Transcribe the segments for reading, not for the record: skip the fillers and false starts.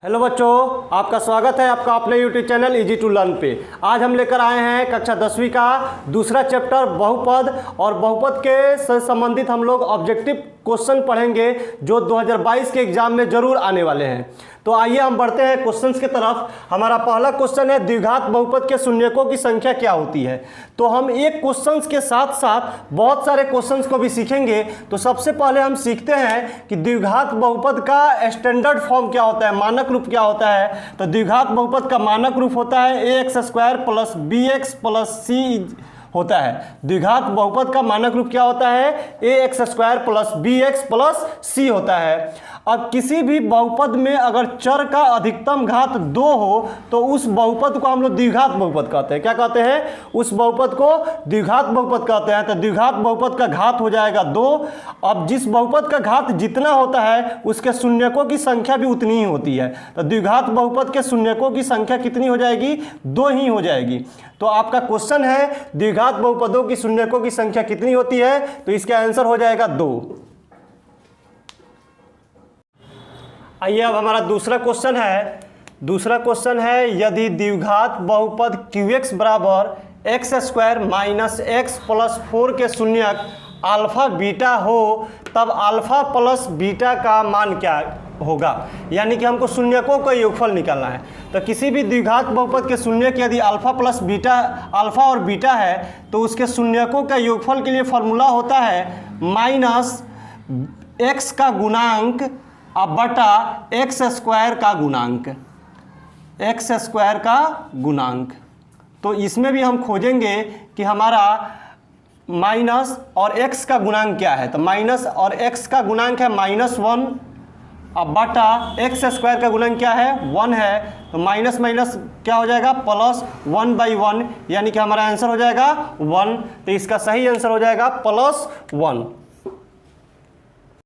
Hello बच्चों, आपका स्वागत है आपका अपने YouTube channel easy to learn पे। आज हम लेकर आए हैं कक्षा 10वीं का दूसरा चैप्टर बहुपद, और बहुपद के से संबंधित हम लोग ऑब्जेक्टिव क्वेश्चन पढ़ेंगे जो 2022 के एग्जाम में जरूर आने वाले हैं। तो आइए हम बढ़ते हैं क्वेश्चंस की तरफ। हमारा पहला क्वेश्चन है द्विघात बहुपद के शून्यकों की संख्या क्या होती है। तो हम एक क्वेश्चंस के साथ साथ बहुत सारे क्वेश्चंस को भी सीखेंगे। तो सबसे पहले हम सीखते हैं कि द्विघात बहुपद का स्टैंडर्ड फॉर्म क्या होता है, मानक रूप क्या होता है। तो द्विघात बहुपद का मानक रूप होता है ax² plus bx plus c होता है। द्विघात बहुपद का मानक रूप क्या होता है, ax² plus bx plus c होता है। अब किसी भी बहुपद में अगर चर का अधिकतम घात 2 हो तो उस बहुपद को हम लोग द्विघात बहुपद कहते हैं। क्या कहते हैं? उस बहुपद को द्विघात बहुपद कहते हैं। तो द्विघात बहुपद का घात हो जाएगा 2। अब जिस बहुपद का घात जितना होता है उसके शून्यकों की संख्या भी उतनी ही होती है। तो द्विघात बहुपद के शून्यकों की संख्या कितनी हो जाएगी? 2 ही हो जाएगी। तो आपका क्वेश्चन है द्विघात बहुपदों की शून्यकों की संख्या कितनी होती है, तो इसका आंसर हो जाएगा 2। आइए अब हमारा दूसरा क्वेश्चन है यदि द्विघात बहुपद qx बराबर x² माइनस x प्लस 4 के शून्यक अल्फा बीटा हो तब अल्फा प्लस बीटा का मान क्या होगा। यानी कि हमको शून्यकों का योगफल निकालना है। तो किसी भी द्विघात बहुपद के शून्यक यदि अल्फा प्लस बीटा, अल्फा और बीटा है तो उसके शून्यकों का योगफल के लिए फॉर्मूला होता है माइनस x का गुणांक अब बटा x² का गुणांक। तो इसमें भी हम खोजेंगे कि हमारा माइनस और x का गुणांक क्या है। तो माइनस और x का गुणांक है -1 अब बटा x² का गुणांक क्या है 1 है। तो माइनस माइनस क्या हो जाएगा प्लस 1/1, यानी कि हमारा आंसर हो जाएगा 1। तो इसका सही आंसर हो जाएगा +1।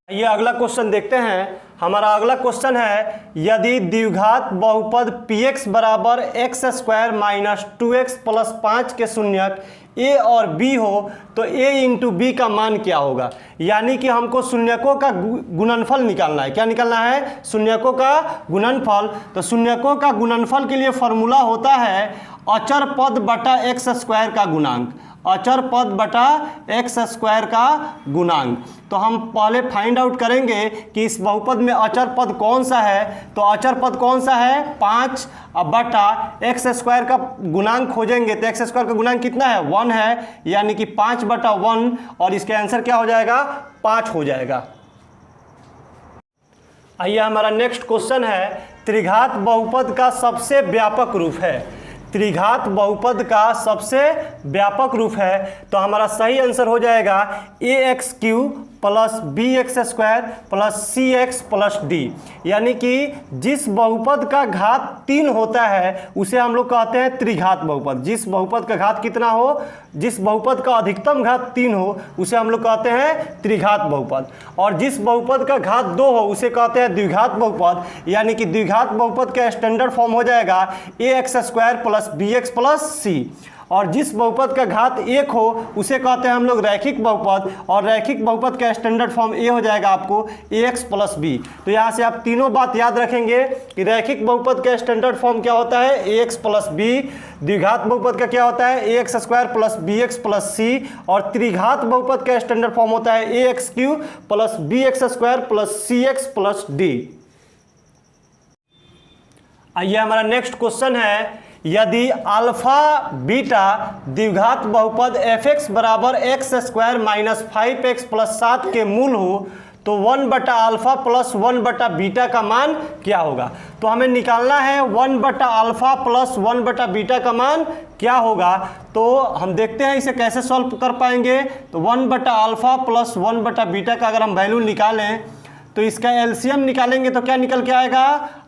ये अगला क्वेश्चन देखते हैं। हमारा अगला क्वेश्चन है यदि द्विघात बहुपद px बराबर x² माइनस 2x प्लस 5 के शून्यक a और b हो तो a इंटू b का मान क्या होगा। यानी कि हमको शून्यकों का गुणनफल निकालना है। क्या निकालना है? शून्यकों का गुणनफल। तो शून्यकों का गुणनफल के लिए फॉर्मूला होता है अचर पद बटा x² का गुणांक, अचर पद बटा x² का गुणांक। तो हम पहले फाइंड आउट करेंगे कि इस बहुपद में अचर पद कौन सा है। तो अचर पद कौन सा है 5 बटा x² का गुणांक खोजेंगे। तो x² का गुणांक कितना है 1 है, यानी कि 5/1, और इसके आंसर क्या हो जाएगा 5 हो जाएगा। आइए हमारा नेक्स्ट क्वेश्चन है त्रिघात बहुपद का सबसे व्यापक रूप है। त्रिघात बहुपद का सबसे व्यापक रूप है। तो हमारा सही आंसर हो जाएगा ax³ plus bx² plus cx plus d। यानी कि जिस बहुपद का घात 3 होता है उसे हम लोग कहते हैं त्रिघात बहुपद। जिस बहुपद का घात कितना हो, जिस बहुपद का अधिकतम घात 3 हो उसे हम लोग कहते हैं त्रिघात बहुपद। और जिस बहुपद का घात 2 हो उसे कहते हैं द्विघात बहुपद। यानी कि द्विघात बहुपद का स्टैंडर्ड फॉर्म हो जाएगा ax² plus bx plus c। और जिस बहुपद का घात 1 हो उसे कहते हैं हम लोग रैखिक बहुपद। और रैखिक बहुपद का स्टैंडर्ड फॉर्म ए हो जाएगा आपको ax प्लस b। तो यहाँ से आप तीनों बात याद रखेंगे कि रैखिक बहुपद का स्टैंडर्ड फॉर्म क्या होता है ax प्लस b, द्विघात बहुपद का क्या होता है ax² plus bx plus c, और त्रिघात बहुपद का स्टैंडर्ड फॉर्म होता है ax³ plus bx² plus cx plus d। आइए हमारा नेक्स्ट क्वेश्चन है यदि अल्फा बीटा द्विघात बहुपद fx बराबर x² माइनस 5x प्लस 7 के मूल हो तो 1/α प्लस 1/बीटा का मान क्या होगा। तो हमें निकालना है 1/α प्लस 1/बीटा का मान क्या होगा। तो हम देखते हैं इसे कैसे सॉल्व कर पाएंगे। तो 1/α प्लस 1/बीटा का अगर हम वैल्यू निकालें तो इसका एलसीएम निकालेंगे तो क्या निकल के आएगा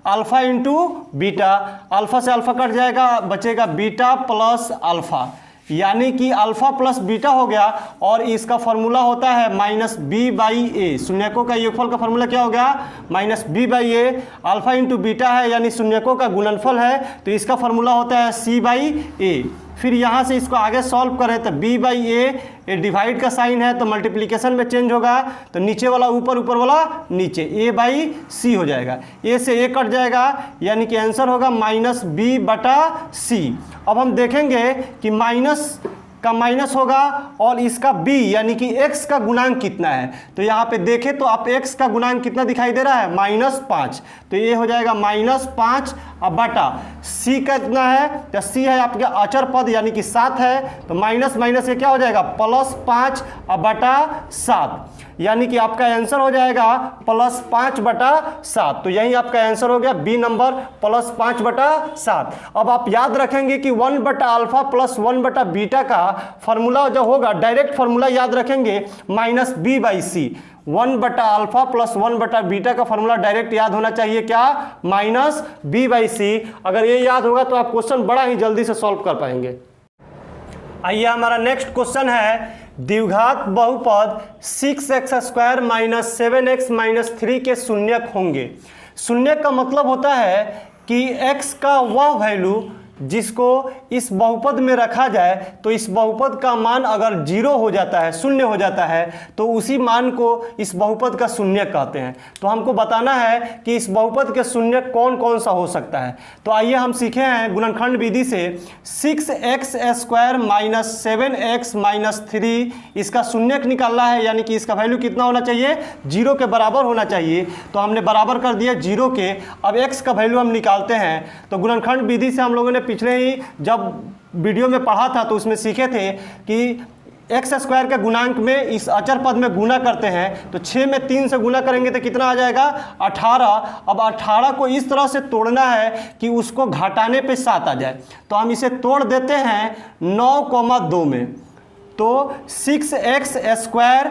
अल्फा इंटू बीटा। अल्फा से अल्फा कट जाएगा, बचेगा बीटा प्लस अल्फा, यानी कि अल्फा प्लस बीटा हो गया। और इसका फॉर्मूला होता है -b/a। शून्यकों का योगफल का फॉर्मूला क्या हो गया -b/a। अल्फा इंटू बीटा है यानी शून्यकों का गुणनफल है, तो इसका फॉर्मूला होता है c/a। फिर यहाँ से इसको आगे सॉल्व करें तो b बाई ए डिवाइड का साइन है तो मल्टीप्लिकेशन में चेंज होगा, तो नीचे वाला ऊपर, ऊपर वाला नीचे, a बाई सी हो जाएगा, a से a कट जाएगा, यानी कि आंसर होगा माइनस b बटा सी। अब हम देखेंगे कि माइनस का माइनस होगा और इसका b यानी कि x का गुणांक कितना है, तो यहाँ पे देखें तो आप x का गुणांक कितना दिखाई दे रहा है, -5, तो ये हो जाएगा -5 अब बटा c कितना है, तो c है आपके अचर पद यानी कि 7 है, तो माइनस माइनस ये क्या हो जाएगा +5 अब बटा 7, यानी कि आपका आंसर हो जाएगा +5 बटा 7। तो यही आपका आंसर हो गया बी नंबर +5 बटा 7। अब आप याद रखेंगे कि 1 बटा अल्फा प्लस 1 बटा बीटा का फॉर्मूला जो होगा, डायरेक्ट फॉर्मूला याद रखेंगे -b बाई सी। 1 बटा अल्फा प्लस 1 बटा बीटा का फॉर्मूला डायरेक्ट याद होना चाहिए, क्या, -b बाई सी। अगर ये याद होगा तो आप क्वेश्चन बड़ा ही जल्दी से सॉल्व कर पाएंगे। आइए हमारा नेक्स्ट क्वेश्चन है, द्विघात बहुपद 6x² माइनस 7x माइनस 3 के शून्यक होंगे। शून्यक का मतलब होता है कि x का वह वैल्यू जिसको इस बहुपद में रखा जाए तो इस बहुपद का मान अगर 0 हो जाता है, शून्य हो जाता है, तो उसी मान को इस बहुपद का शून्यक कहते हैं। तो हमको बताना है कि इस बहुपद के शून्यक कौन कौन सा हो सकता है। तो आइए हम सीखे हैं गुणनखंड विधि से 6x² माइनस 7x माइनस 3, इसका शून्यक निकालना है, यानी कि इसका वैल्यू कितना होना चाहिए, 0 के बराबर होना चाहिए। तो हमने बराबर कर दिया 0 के। अब x का वैल्यू हम निकालते हैं। तो गुणनखंड विधि से हम लोगों ने पिछले ही जब वीडियो में पढ़ा था तो उसमें सीखे थे कि x² के गुणांक में इस अचर पद में गुना करते हैं, तो 6 में 3 से गुना करेंगे तो कितना आ जाएगा, 18। अब 18 को इस तरह से तोड़ना है कि उसको घटाने पे 7 आ जाए, तो हम इसे तोड़ देते हैं 9,2 में। तो 6x²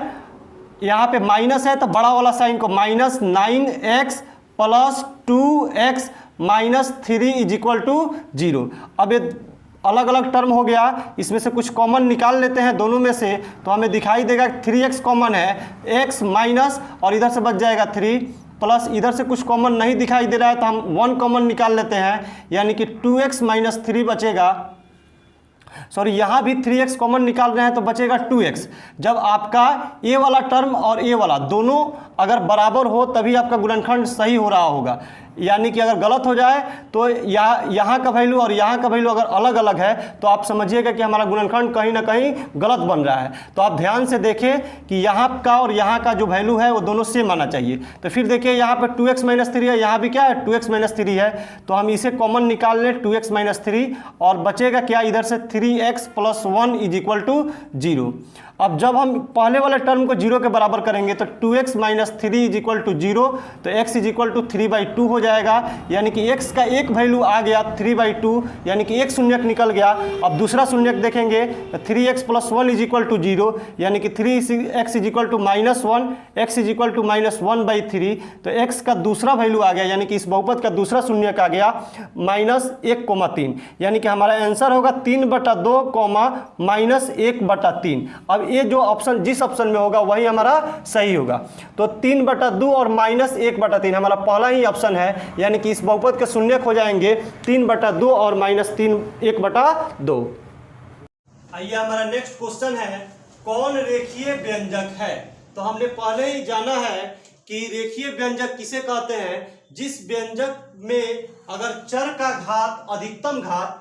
यहाँ पे माइनस है तो बड़ा वाला साइन को -9x plus 2x minus 3 is equal to 0। अब ये अलग अलग टर्म हो गया, इसमें से कुछ कॉमन निकाल लेते हैं दोनों में से, तो हमें दिखाई देगा 3x कॉमन है, x माइनस और इधर से बच जाएगा 3 प्लस इधर से कुछ कॉमन नहीं दिखाई दे रहा है तो हम 1 कॉमन निकाल लेते हैं, यानी कि 2x माइनस 3 बचेगा। सॉरी, यहाँ भी 3x कॉमन निकाल रहे हैं तो बचेगा 2x। जब आपका ए वाला टर्म और ए वाला दोनों अगर बराबर हो तभी आपका गुणनखंड सही हो रहा होगा, यानी कि अगर गलत हो जाए तो यहाँ का वैल्यू और यहाँ का वैल्यू अगर अलग अलग है तो आप समझिएगा कि हमारा गुणनखंड कहीं ना कहीं गलत बन रहा है। तो आप ध्यान से देखें कि यहाँ का और यहाँ का जो वैल्यू है वो दोनों सेम आना चाहिए। तो फिर देखिए यहाँ पर 2x माइनस 3 है, यहाँ भी क्या है 2x माइनस 3 है, तो हम इसे कॉमन निकाल लें 2x माइनस 3 और बचेगा क्या, इधर से 3x plus 1 is equal to 0। अब जब हम पहले वाले टर्म को 0 के बराबर करेंगे तो 2x minus 3 is equal to 0, तो x इज इक्वल टू 3/2 हो जाएगा, यानी कि x का एक वैल्यू आ गया 3/2, यानी कि एक शून्यक निकल गया। अब दूसरा शून्यक देखेंगे तो 3x plus 1 is equal to 0, यानी कि 3x is equal to -1, x is equal to -1/3, तो x का दूसरा वैल्यू आ गया, यानी कि इस बहुपद का दूसरा शून्यक आ गया -1,3, यानी कि हमारा आंसर होगा 3/2, -1/3। अब ये जो ऑप्शन जिस ऑप्शन में होगा वही हमारा सही होगा। तो 3/2 और -1/3 हमारा पहला ही ऑप्शन है, यानी कि इस बहुपद के शून्यक हो जाएंगे 3/2 और -3 1/2। आइए हमारा नेक्स्ट क्वेश्चन है, कौन रेखीय व्यंजक है। तो हमने पहले ही जाना है कि रेखीय व्यंजक किसे कहते हैं, जिस व्यंजक में अगर चर का घात अधिकतम घात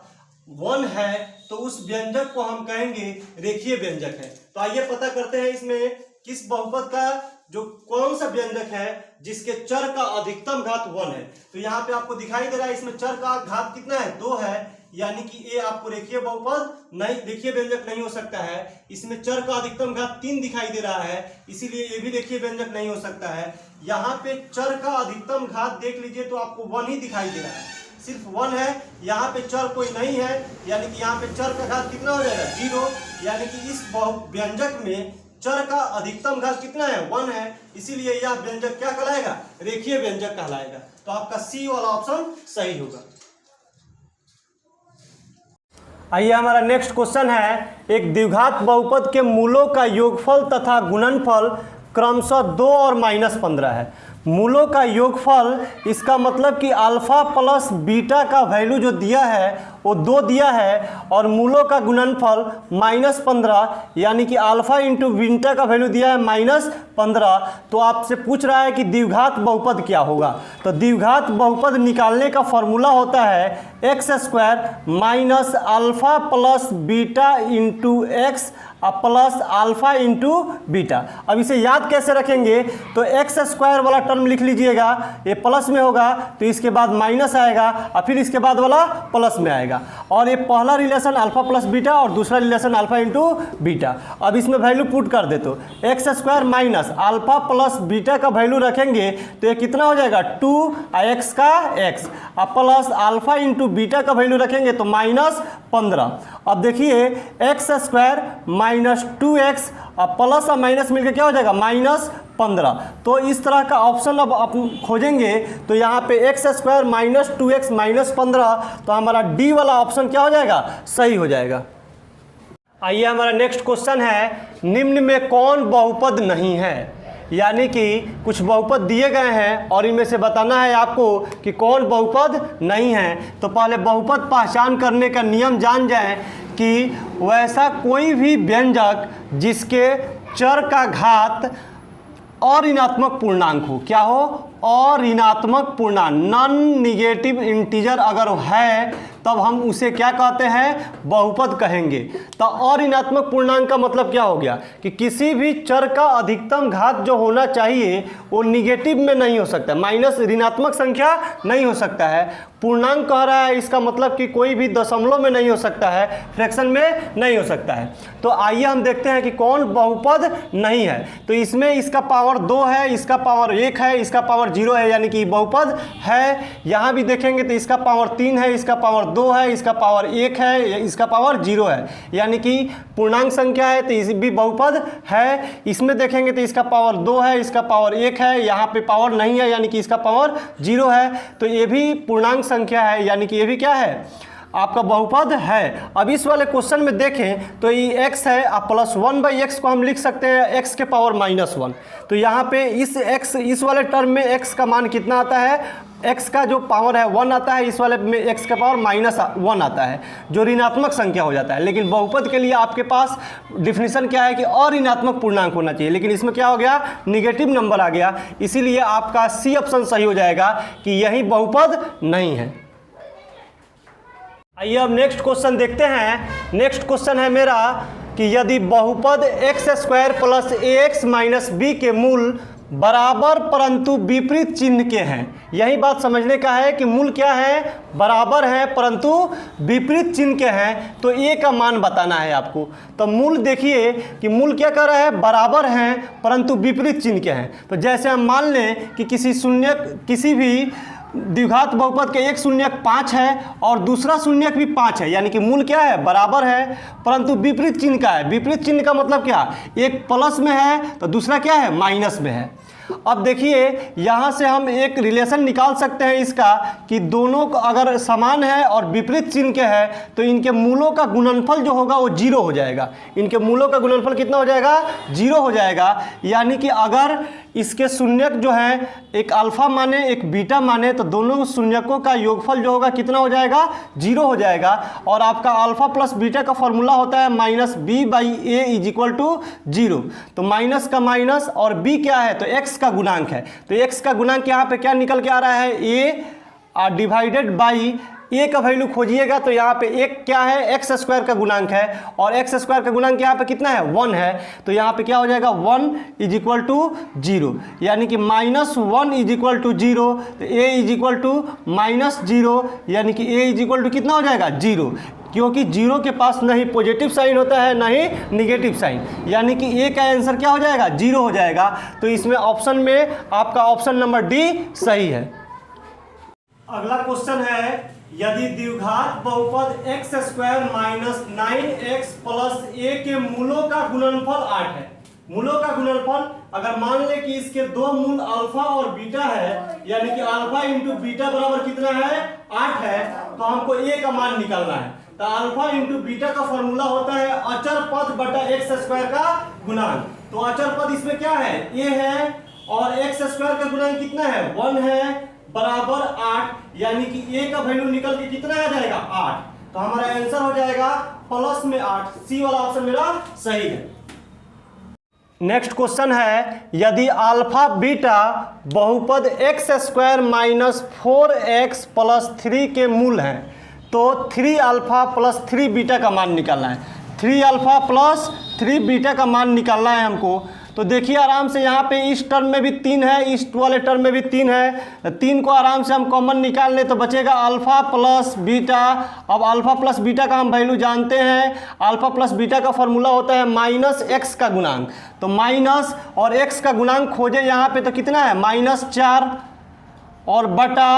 1 है तो उस व्यंजक को हम कहेंगे रेखीय व्यंजक है। तो आइए पता करते हैं इसमें किस बहुपद का जो कौन सा व्यंजक है जिसके चर का अधिकतम घात 1 है। तो यहाँ पे आपको दिखाई दे रहा है इसमें चर का घात कितना है, 2 है, यानी कि ये आपको रेखीय बहुपद नहीं, रेखीय व्यंजक नहीं हो सकता है। इसमें चर का अधिकतम घात 3 दिखाई दे रहा है, इसीलिए ये भी रेखीय व्यंजक नहीं हो सकता है। यहाँ पे चर का अधिकतम घात देख लीजिए तो आपको 1 ही दिखाई दे रहा है, सिर्फ 1 है, यहाँ पे चर कोई नहीं है, यानी कि यहाँ पे चर का घात कितना हो जाएगा 0, यानी कि इस व्यंजक में चर का अधिकतम घात कितना है 1 है, इसीलिए यह व्यंजक क्या कहलाएगा, रेखीय व्यंजक कहलाएगा। तो आपका सी वाला ऑप्शन सही होगा। आइए हमारा नेक्स्ट क्वेश्चन है, एक द्विघात बहुपद के मूलों का योगफल तथा गुणनफल क्रमशः 2 और -15 है। मूलों का योगफल, इसका मतलब कि अल्फा प्लस बीटा का वैल्यू जो दिया है वो 2 दिया है और मूलों का गुणनफल -15 यानी कि अल्फा इंटू बीटा का वैल्यू दिया है -15। तो आपसे पूछ रहा है कि द्विघात बहुपद क्या होगा। तो द्विघात बहुपद निकालने का फॉर्मूला होता है x² minus alpha plus beta into x plus alpha into beta. अब इसे याद कैसे रखेंगे, तो x² वाला टर्म लिख लीजिएगा, ये प्लस में होगा तो इसके बाद माइनस आएगा और फिर इसके बाद वाला प्लस में आएगा। और ये पहला रिलेशन अल्फा प्लस बीटा और दूसरा रिलेशन अल्फा इंटू बीटा। अब इसमें वैल्यू पुट कर दे तो x² minus alpha plus beta का वैल्यू रखेंगे तो ये कितना हो जाएगा 2 x का x plus alpha into beta का वैल्यू रखेंगे तो -15। अब देखिए x² माइनस 2x और प्लस और माइनस मिलकर क्या हो जाएगा -15। तो इस तरह का ऑप्शन अब आप खोजेंगे तो यहाँ पे x² माइनस 2x -15, तो हमारा डी वाला ऑप्शन क्या हो जाएगा, सही हो जाएगा। आइए हमारा नेक्स्ट क्वेश्चन है, निम्न में कौन बहुपद नहीं है। यानी कि कुछ बहुपद दिए गए हैं और इनमें से बताना है आपको कि कौन बहुपद नहीं है। तो पहले बहुपद पहचान करने का नियम जान जाएं कि वैसा कोई भी व्यंजक जिसके चर का घात अऋणात्मक पूर्णांक हो, क्या हो, अऋणात्मक पूर्णांक, नॉन निगेटिव इंटीजर अगर है तब हम उसे क्या कहते हैं, बहुपद कहेंगे। तो अऋणात्मक पूर्णांक का मतलब क्या हो गया कि किसी भी चर का अधिकतम घात जो होना चाहिए वो निगेटिव में नहीं हो सकता, माइनस ऋणात्मक संख्या नहीं हो सकता है। पूर्णांक कह रहा है, इसका मतलब कि कोई भी दशमलव में नहीं हो सकता है, फ्रैक्शन में नहीं हो सकता है। तो आइए हम देखते हैं कि कौन बहुपद नहीं है। तो इसमें इसका पावर 2 है, इसका पावर 1 है, इसका पावर 0 है, यानी कि बहुपद है। यहाँ भी देखेंगे तो इसका पावर 3 है, इसका पावर 2 है, इसका पावर 1 है, इसका पावर 0 है, यानी कि पूर्णांक संख्या है तो इस भी बहुपद है। इसमें देखेंगे तो इसका पावर 2 है, इसका पावर 1 है, यहाँ पे पावर नहीं है यानी कि इसका पावर 0 है, तो ये भी पूर्णांक संख्या है यानी कि ये भी क्या है, आपका बहुपद है। अब इस वाले क्वेश्चन में देखें तो ये x है, अब प्लस 1/x को हम लिख सकते हैं x के पावर -1। तो यहाँ पे इस वाले टर्म में x का मान कितना आता है, x का जो पावर है 1 आता है, इस वाले में x का पावर -1 आता है जो ऋणात्मक संख्या हो जाता है। लेकिन बहुपद के लिए आपके पास डिफिनीशन क्या है कि अऋणात्मक पूर्णांक होना चाहिए, लेकिन इसमें क्या हो गया, निगेटिव नंबर आ गया, इसीलिए आपका सी ऑप्शन सही हो जाएगा कि यही बहुपद नहीं है। आइए अब नेक्स्ट क्वेश्चन देखते हैं। नेक्स्ट क्वेश्चन है मेरा कि यदि बहुपद x² plus ax minus b के मूल बराबर परंतु विपरीत चिन्ह के हैं, यही बात समझने का है कि मूल क्या है, बराबर है परंतु विपरीत चिन्ह के हैं, तो a का मान बताना है आपको। तो मूल देखिए कि मूल क्या कर रहा है, बराबर हैं परंतु विपरीत चिन्ह के हैं। तो जैसे हम मान लें कि किसी भी द्विघात बहुपद के एक शून्यक 5 है और दूसरा शून्यक भी 5 है, यानी कि मूल क्या है, बराबर है परंतु विपरीत चिन्ह का है। विपरीत चिन्ह का मतलब क्या, एक प्लस में है तो दूसरा क्या है, माइनस में है। अब देखिए यहाँ से हम एक रिलेशन निकाल सकते हैं इसका कि दोनों अगर समान है और विपरीत चिन्ह के हैं तो इनके मूलों का गुणनफल जो होगा वो 0 हो जाएगा। इनके मूलों का गुणनफल कितना हो जाएगा, 0 हो जाएगा। यानी कि अगर इसके शून्यक जो है एक अल्फा माने एक बीटा माने तो दोनों शून्यकों का योगफल जो होगा कितना हो जाएगा, 0 हो जाएगा। और आपका अल्फा प्लस बीटा का फॉर्मूला होता है -b/a = 0। तो माइनस का माइनस और b क्या है, तो x का गुणांक है। तो x का गुणांक यहाँ पे क्या निकल के आ रहा है, a डिवाइडेड बाई a का वैल्यू खोजिएगा तो यहाँ पे एक क्या है, x² का गुणांक है और x² का गुणांक यहाँ पे कितना है, 1 है। तो यहाँ पे क्या हो जाएगा, 1 = 0, यानी कि -1 = 0, तो a = -0, यानी कि a = कितना हो जाएगा, 0, क्योंकि 0 के पास ना ही पॉजिटिव साइन होता है ना ही निगेटिव साइन, यानी कि ए का आंसर क्या हो जाएगा, 0 हो जाएगा। तो इसमें ऑप्शन में आपका ऑप्शन नंबर डी सही है। अगला क्वेश्चन है, यदि द्विघात बहुपद x² minus 9x plus a के मूलों का गुणनफल 8 है। मूलों का गुणनफल अगर मान ले कि इसके दो मूल अल्फा और बीटा है, यानी कि अल्फा इंटू बीटा बराबर कितना है, 8 है, तो हमको a का मान निकालना है। तो अल्फा इंटू बीटा का फॉर्मूला होता है अचर पद बटा x² का गुणांक। तो अचर पद इसमें क्या है, a है, और x² का गुणांक कितना है, 1 है, बराबर 8, यानी कि a का वैल्यू निकल के कितना आ जाएगा, 8। तो हमारा आंसर हो जाएगा प्लस में 8। सी वाला ऑप्शन मेरा सही है। नेक्स्ट क्वेश्चन है, यदि अल्फा बीटा बहुपद x square minus 4x plus 3 के मूल हैं तो 3 अल्फा प्लस 3 बीटा का मान निकालना है। 3 अल्फा प्लस 3 बीटा का मान निकालना है हमको। तो देखिए आराम से यहाँ पे इस टर्म में भी 3 है, इस वाले टर्म में भी 3 है। 3 को आराम से हम कॉमन निकाल ले तो बचेगा अल्फा प्लस बीटा। अब अल्फा प्लस बीटा का हम वैल्यू जानते हैं। अल्फा प्लस बीटा का फॉर्मूला होता है माइनस एक्स का गुणांक। तो माइनस और एक्स का गुणांक खोजे यहाँ पे तो कितना है -4 और बटा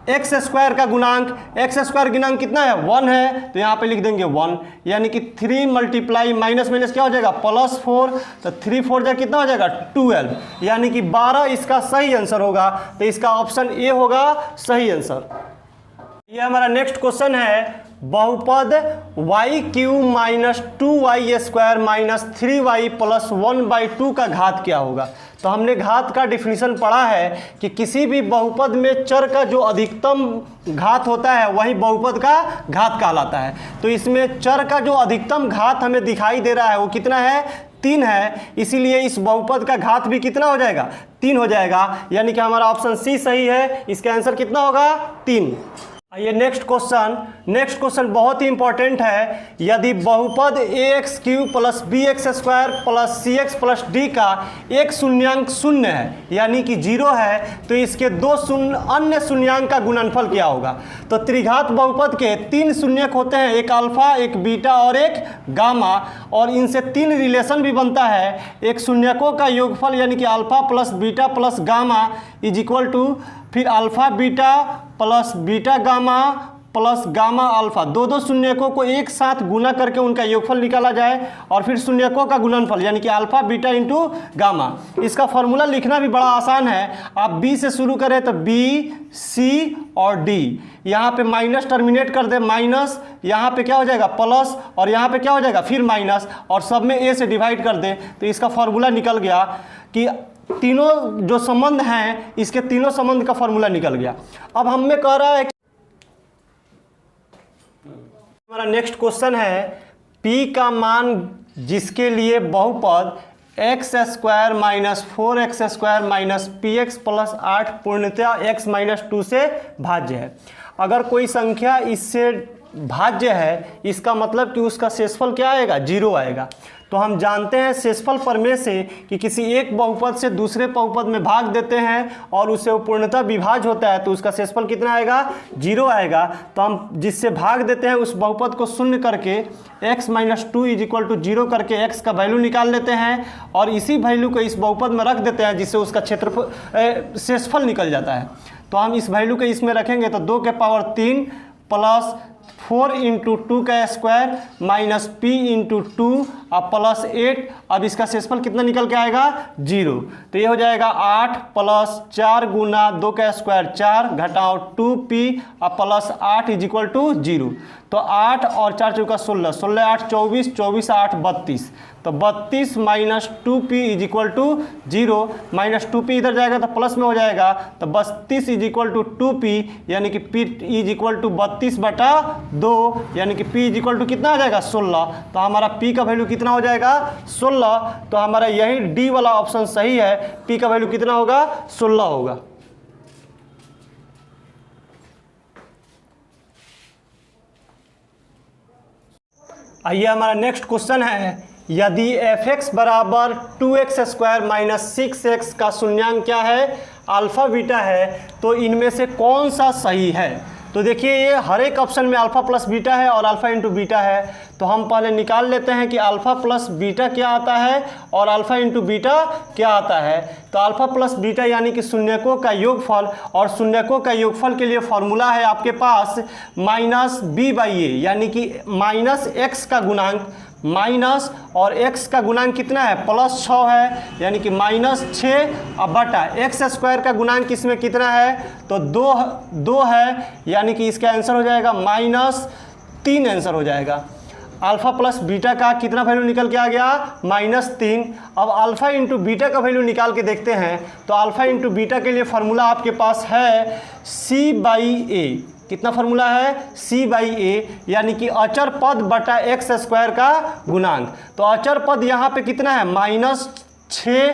एक्स स्क्वायर का गुणांक। एक्स स्क्वायर गुणांक कितना है 1 है तो यहाँ पे लिख देंगे 1, यानी कि 3 मल्टीप्लाई माइनस माइनस क्या हो जाएगा +4। तो 3 4 जा कितना हो जाएगा 12, यानी कि 12 इसका सही आंसर होगा। तो इसका ऑप्शन ए होगा सही आंसर। ये हमारा नेक्स्ट क्वेश्चन है, बहुपद y³ minus 2y square minus 3y plus 1/2 का घात क्या होगा। तो हमने घात का डिफिनीशन पढ़ा है कि किसी भी बहुपद में चर का जो अधिकतम घात होता है वही बहुपद का घात कहलाता है। तो इसमें चर का जो अधिकतम घात हमें दिखाई दे रहा है वो कितना है 3 है, इसीलिए इस बहुपद का घात भी कितना हो जाएगा 3 हो जाएगा, यानी कि हमारा ऑप्शन सी सही है। इसका आंसर कितना होगा 3। आइए नेक्स्ट क्वेश्चन बहुत ही इंपॉर्टेंट है, यदि बहुपद ax³ plus bx square plus cx plus d का एक शून्यांक शून्य है यानी कि 0 है तो इसके 2 अन्य शून्यांक का गुणनफल क्या होगा। तो त्रिघात बहुपद के 3 शून्यक होते हैं, एक अल्फा, एक बीटा और एक गामा, और इनसे 3 रिलेशन भी बनता है। एक शून्यकों का योगफल यानी कि alpha plus beta plus gamma is equal to फिर alpha beta plus beta gamma plus gamma alpha. दो शून्यकों को एक साथ गुना करके उनका योगफल निकाला जाए और फिर शून्यकों का गुणनफल यानी कि अल्फा बीटा इंटू गामा। इसका फॉर्मूला लिखना भी बड़ा आसान है। आप बी से शुरू करें तो बी, सी और डी, यहाँ पे माइनस टर्मिनेट कर दे माइनस, यहाँ पे क्या हो जाएगा प्लस और यहाँ पे क्या हो जाएगा फिर माइनस, और सब में ए से डिवाइड कर दे तो इसका फॉर्मूला निकल गया कि तीनों जो संबंध हैं इसके तीनों संबंध का फॉर्मूला निकल गया। अब हमें कह रहा है कि हमारा नेक्स्ट क्वेश्चन है, P का मान जिसके लिए बहुपद x square minus 4x square minus px plus 8 पूर्णतया x माइनस 2 से भाज्य है। अगर कोई संख्या इससे भाज्य है इसका मतलब कि उसका शेषफल क्या आएगा 0 आएगा। तो हम जानते हैं शेषफल प्रमेय से कि किसी एक बहुपद से दूसरे बहुपद में भाग देते हैं और उससे वो पूर्णतः विभाज्य होता है तो उसका शेषफल कितना आएगा 0 आएगा। तो हम जिससे भाग देते हैं उस बहुपद को शून्य करके x minus 2 is equal to 0 करके x का वैल्यू निकाल लेते हैं और इसी वैल्यू को इस बहुपद में रख देते हैं जिससे उसका क्षेत्रफल शेषफल निकल जाता है। तो हम इस वैल्यू को इसमें रखेंगे तो 2 के पावर 3 प्लस 4 इंटू 2 का स्क्वायर माइनस p इंटू 2 अब प्लस 8। अब इसका शेषफल कितना निकल के आएगा 0। तो ये हो जाएगा 8 प्लस 4 गुना 2 का स्क्वायर 4 घटाओ 2p अब प्लस 8 इज इक्वल टू 0। तो 8 और 4 चौका 16, 16 8 24, 24 8 32। तो 32 minus 2p is equal to 0, minus 2p इधर जाएगा तो प्लस में हो जाएगा। तो 32 इज इक्वल टू 2p यानी कि p इज इक्वल टू 32/2 यानी कि p इज इक्वल टू कितना आ जाएगा 16। तो हमारा p का वैल्यू कितना हो जाएगा 16। तो हमारा यही डी वाला ऑप्शन सही है, p का वैल्यू कितना होगा 16 होगा। आइए हमारा नेक्स्ट क्वेश्चन है, यदि f(x) बराबर 2x स्क्वायर माइनस 6x का शून्यांक क्या है अल्फा बीटा है तो इनमें से कौन सा सही है। तो देखिए ये हर एक ऑप्शन में अल्फा प्लस बीटा है और अल्फा इंटू बीटा है। तो हम पहले निकाल लेते हैं कि अल्फा प्लस बीटा क्या आता है और अल्फा इंटू बीटा क्या आता है। तो अल्फा प्लस बीटा यानी कि शून्यकों का योगफल, और शून्यकों का योगफल के लिए फॉर्मूला है आपके पास माइनस b/a यानी कि माइनस एक्स का गुणांक माइनस और x का गुणांक कितना है +6 है यानी कि -6 अब बटा एक्स स्क्वायर का गुणांक इसमें कितना है तो 2 है यानी कि इसका आंसर हो जाएगा -3 आंसर हो जाएगा। अल्फा प्लस बीटा का कितना वैल्यू निकल के आ गया -3। अब अल्फा इंटू बीटा का वैल्यू निकाल के देखते हैं। तो अल्फा इंटू बीटा के लिए फॉर्मूला आपके पास है c/a कितना फार्मूला है, c/a, यानी कि अचर पद बटा x स्क्वायर का गुणांक। तो अचर पद यहाँ पे कितना है, -6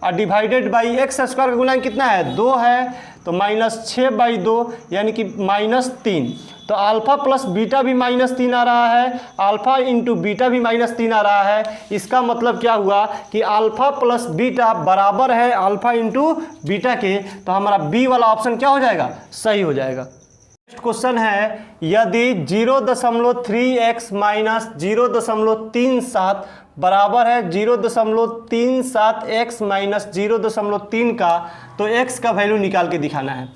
और डिवाइडेड बाई एक्स स्क्वायर का गुणांक कितना है, 2 है, तो -6/2 यानी कि -3। तो अल्फा प्लस बीटा भी -3 आ रहा है, अल्फा इंटू बीटा भी -3 आ रहा है। इसका मतलब क्या हुआ कि अल्फा प्लस बीटा बराबर है अल्फा इंटू बीटा के। तो हमारा बी वाला ऑप्शन क्या हो जाएगा, सही हो जाएगा। नेक्स्ट क्वेश्चन है, यदि 0.3x माइनस 0.37 बराबर है 0.37x माइनस 0.3 का, तो x का वैल्यू निकाल के दिखाना है।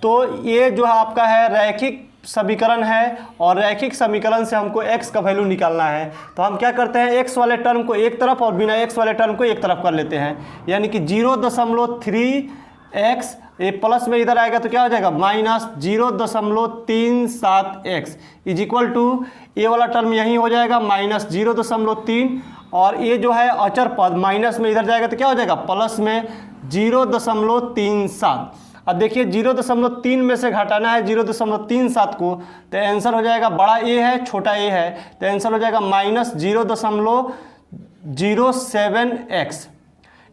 तो ये जो आपका है रैखिक समीकरण है और रैखिक समीकरण से हमको x का वैल्यू निकालना है। तो हम क्या करते हैं, x वाले टर्म को एक तरफ और बिना x वाले टर्म को एक तरफ कर लेते हैं, यानी कि 0.3x, ये प्लस में इधर आएगा तो क्या हो जाएगा, -0.37x इज इक्वल टू, ये वाला टर्म यहीं हो जाएगा -0.3, और ये जो है अचर पद माइनस में इधर जाएगा तो क्या हो जाएगा, प्लस में 0.37। अब देखिए 0.3 में से घटाना है 0.37 को, तो आंसर हो जाएगा, बड़ा ए है छोटा ए है, तो आंसर हो जाएगा -0.07x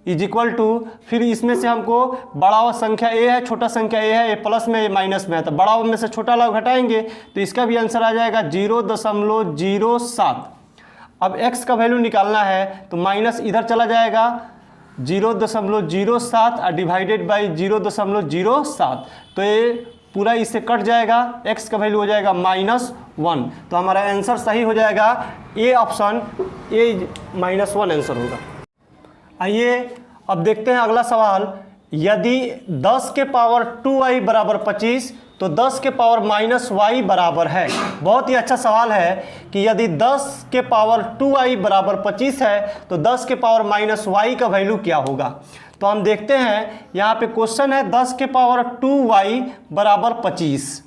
इज इक्वल टू, फिर इसमें से हमको बड़ा संख्या ए है छोटा संख्या ए है, ये प्लस में ये माइनस में है, तो बड़ा में से छोटा लोग घटाएंगे तो इसका भी आंसर आ जाएगा 0.07। अब x का वैल्यू निकालना है तो माइनस इधर चला जाएगा 0.07 और डिवाइडेड बाई 0.07, तो ये पूरा इससे कट जाएगा, x का वैल्यू हो जाएगा -1। तो हमारा आंसर सही हो जाएगा ए ऑप्शन, ए -1 आंसर होगा। आइए अब देखते हैं अगला सवाल, यदि 10 के पावर 2i बराबर 25 तो 10 के पावर -y बराबर है। बहुत ही अच्छा सवाल है कि यदि 10 के पावर 2i बराबर 25 है तो 10 के पावर -y का वैल्यू क्या होगा। तो हम देखते हैं यहाँ पे क्वेश्चन है 10 के पावर 2y बराबर 25।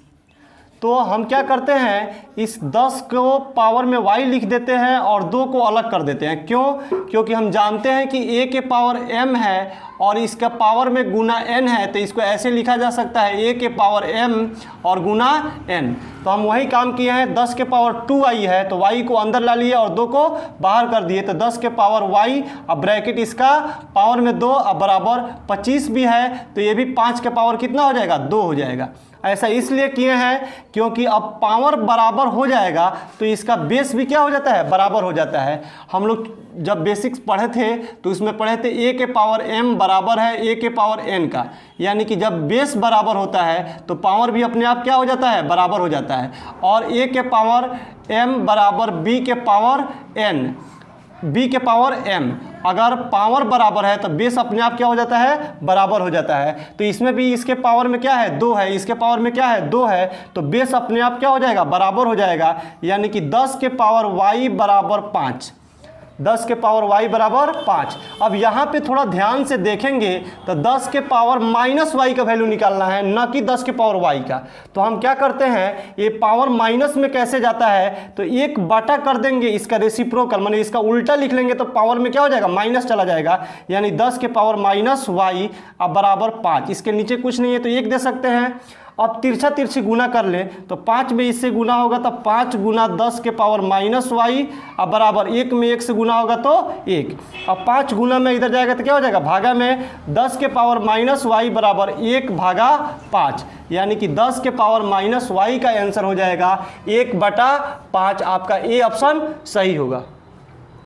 तो हम क्या करते हैं, इस 10 को पावर में y लिख देते हैं और 2 को अलग कर देते हैं। क्यों, क्योंकि हम जानते हैं कि a के पावर m है और इसका पावर में गुना n है, तो इसको ऐसे लिखा जा सकता है a के पावर m और गुना n। तो हम वही काम किए हैं, 10 के पावर 2i है तो y को अंदर ला लिए और 2 को बाहर कर दिए, तो 10 के पावर y, अब ब्रैकेट इसका पावर में 2 अब बराबर 25 भी है, तो ये भी 5 के पावर कितना हो जाएगा, 2 हो जाएगा। ऐसा इसलिए किए हैं क्योंकि अब पावर बराबर हो जाएगा तो इसका बेस भी क्या हो जाता है, बराबर हो जाता है। हम लोग जब बेसिक्स पढ़े थे तो उसमें पढ़े थे a के पावर m बराबर है a के पावर n का, यानी कि जब बेस बराबर होता है तो पावर भी अपने आप क्या हो जाता है, बराबर हो जाता है। और a के पावर m बराबर b के पावर n, b के पावर m, अगर पावर बराबर है तो बेस अपने आप क्या हो जाता है, बराबर हो जाता है। तो इसमें भी इसके पावर में क्या है, 2 है, इसके पावर में क्या है, 2 है, तो बेस अपने आप क्या हो जाएगा, बराबर हो जाएगा। यानी कि 10 के पावर y बराबर 5, 10 के पावर y बराबर 5। अब यहाँ पे थोड़ा ध्यान से देखेंगे तो 10 के पावर -y का वैल्यू निकालना है, न कि 10 के पावर y का। तो हम क्या करते हैं, ये पावर माइनस में कैसे जाता है, तो 1 बटा कर देंगे इसका रेसिप्रोकल, माने इसका उल्टा लिख लेंगे तो पावर में क्या हो जाएगा, माइनस चला जाएगा। यानी 10 के पावर -y अब बराबर 5, इसके नीचे कुछ नहीं है तो 1 दे सकते हैं। अब तिरछा तिरछी गुना कर ले तो 5 में इससे गुना होगा तो 5 गुना 10 के पावर -y अब बराबर 1 में 1 से गुना होगा तो 1। अब 5 गुना में इधर जाएगा तो क्या हो जाएगा, भागा में 10 के पावर -y बराबर 1 भागा 5, यानी कि 10 के पावर -y का आंसर हो जाएगा 1/5। आपका ए ऑप्शन सही होगा।